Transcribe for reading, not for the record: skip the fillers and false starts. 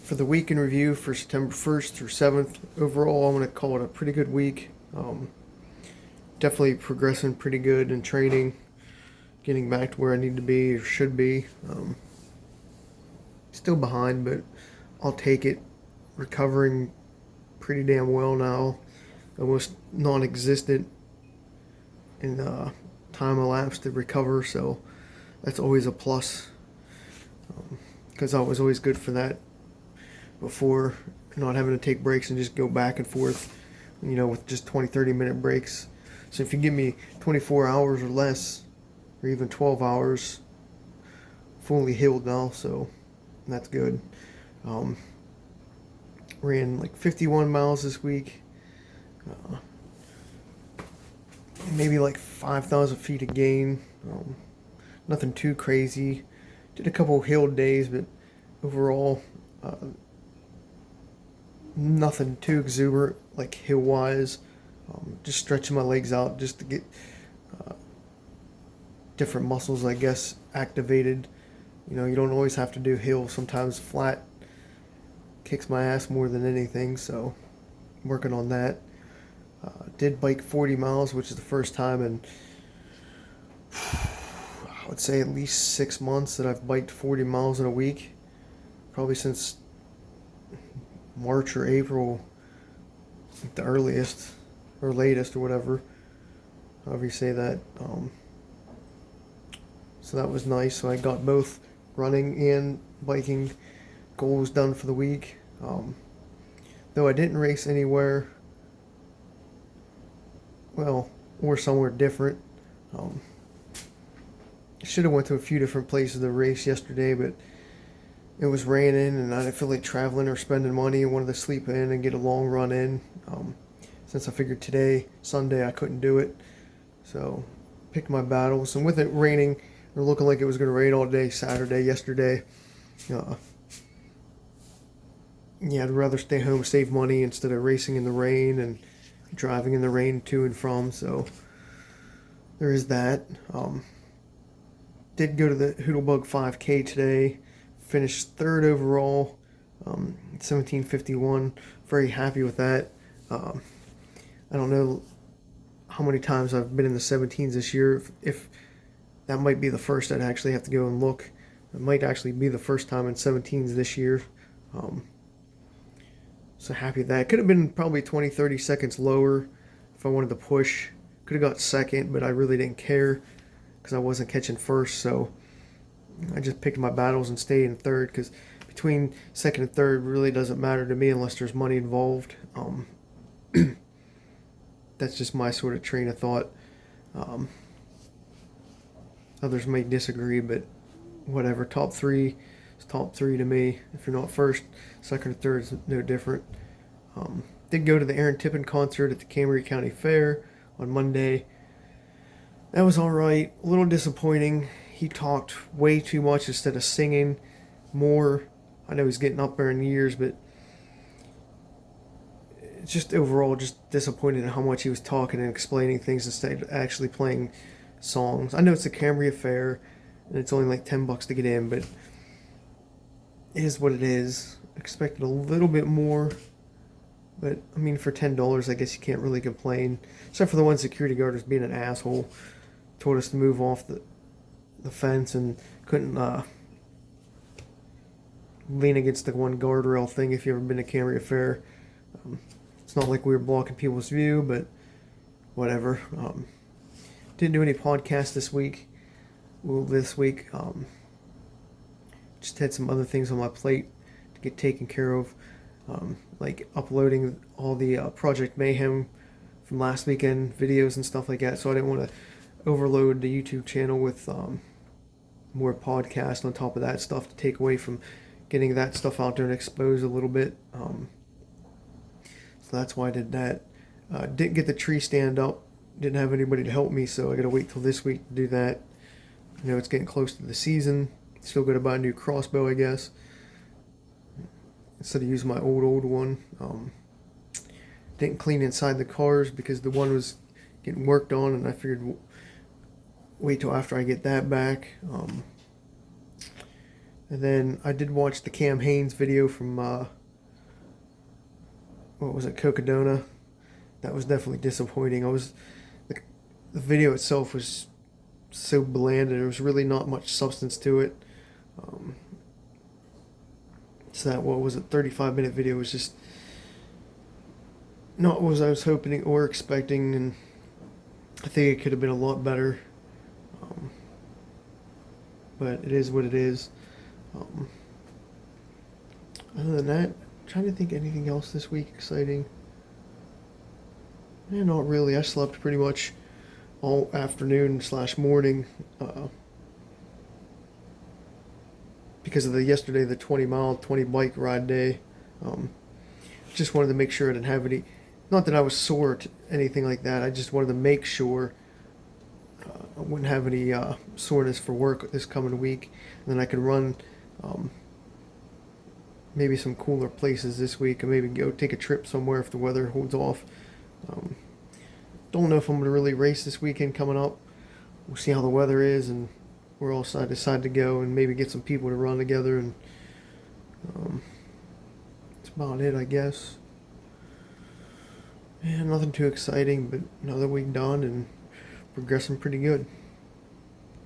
For the week in review for September 1st through 7th, overall, I'm going to call it a pretty good week. Definitely progressing pretty good in training, getting back to where I need to be or should be. Still behind, but I'll take it. Recovering pretty damn well now, almost non-existent in time elapsed to recover, so that's always a plus, because I was always good for that before, not having to take breaks and just go back and forth, with just 20-30 minute breaks. So if you give me 24 hours or less, or even 12 hours, fully healed now, so that's good. Ran like 51 miles this week, maybe like 5,000 feet of gain. Nothing too crazy. Did a couple healed days, but overall, nothing too exuberant like hill wise. Just stretching my legs out just to get different muscles, I guess, activated. You don't always have to do hill. Sometimes flat kicks my ass more than anything, so working on that. Did bike 40 miles, which is the first time in, I would say, at least 6 months that I've biked 40 miles in a week. Probably since March or April, the earliest, or latest, or whatever, however you say that. So that was nice. So I got both running and biking goals done for the week. Though I didn't race anywhere, well, or somewhere different. Should have went to a few different places to race yesterday, but it was raining and I didn't feel like traveling or spending money. I wanted to sleep in and get a long run in. Since I figured today, Sunday, I couldn't do it. So picked my battles. And with it raining, or looking like it was going to rain all day Saturday, yesterday, I'd rather stay home, save money instead of racing in the rain and driving in the rain to and from. So there is that. Did go to the Hoodlebug 5K today. Finished third overall, 17:51. Very happy with that. I don't know how many times I've been in the 17s this year. If that might be the first, I'd actually have to go and look. It might actually be the first time in 17s this year. So happy with that. Could have been probably 20-30 seconds lower if I wanted to push. Could have got second, but I really didn't care because I wasn't catching first. So I just picked my battles and stayed in third, because between second and third really doesn't matter to me unless there's money involved. That's just my sort of train of thought. Others may disagree, but whatever. Top three is top three to me. If you're not first, second, or third is no different. Did go to the Aaron Tippin concert at the Cambria County Fair on Monday. That was all right. A little disappointing. He talked way too much instead of singing more. I know he's getting up there in years, but just overall just disappointed in how much he was talking and explaining things instead of actually playing songs. I know it's a Cambria Fair and it's only like $10 to get in, but it is what it is. Expected a little bit more, but I mean, for $10, I guess you can't really complain. Except for the one security guard was being an asshole. Told us to move off the fence and couldn't lean against the one guardrail thing if you've ever been to Cambria Fair. It's not like we were blocking people's view, but whatever. Didn't do any podcasts this week. Just had some other things on my plate to get taken care of, like uploading all the Project Mayhem from last weekend videos and stuff like that. So I didn't want to overload the YouTube channel with more podcasts on top of that stuff to take away from getting that stuff out there and expose a little bit. So that's why I did that. Didn't get the tree stand up. Didn't have anybody to help me, so I got to wait till this week to do that. It's getting close to the season. Still got to buy a new crossbow, I guess, instead of using my old one. Didn't clean inside the cars because the one was getting worked on, and I figured wait till after I get that back. And then I did watch the Cam Hanes video from what was it, Cocodona. That was definitely disappointing. The video itself was so bland, and there was really not much substance to it. Um, so that, what was it, 35-minute video was just not what I was hoping or expecting, and I think it could have been a lot better. Um, but it is what it is. Um, Other than that, I'm trying to think anything else this week exciting. Yeah, not really. I slept pretty much all afternoon slash morning because of the yesterday, the 20 bike ride day. Um, just wanted to make sure I didn't have any, not that I was sore or anything like that. I just wanted to make sure I wouldn't have any soreness for work this coming week. And then I could run um, maybe some cooler places this week, and maybe go take a trip somewhere if the weather holds off. Um, don't know if I'm going to really race this weekend coming up. We'll see how the weather is, and we're all decide to go and maybe get some people to run together. And that's about it, I guess. Yeah, nothing too exciting, but another week done and progressing pretty good.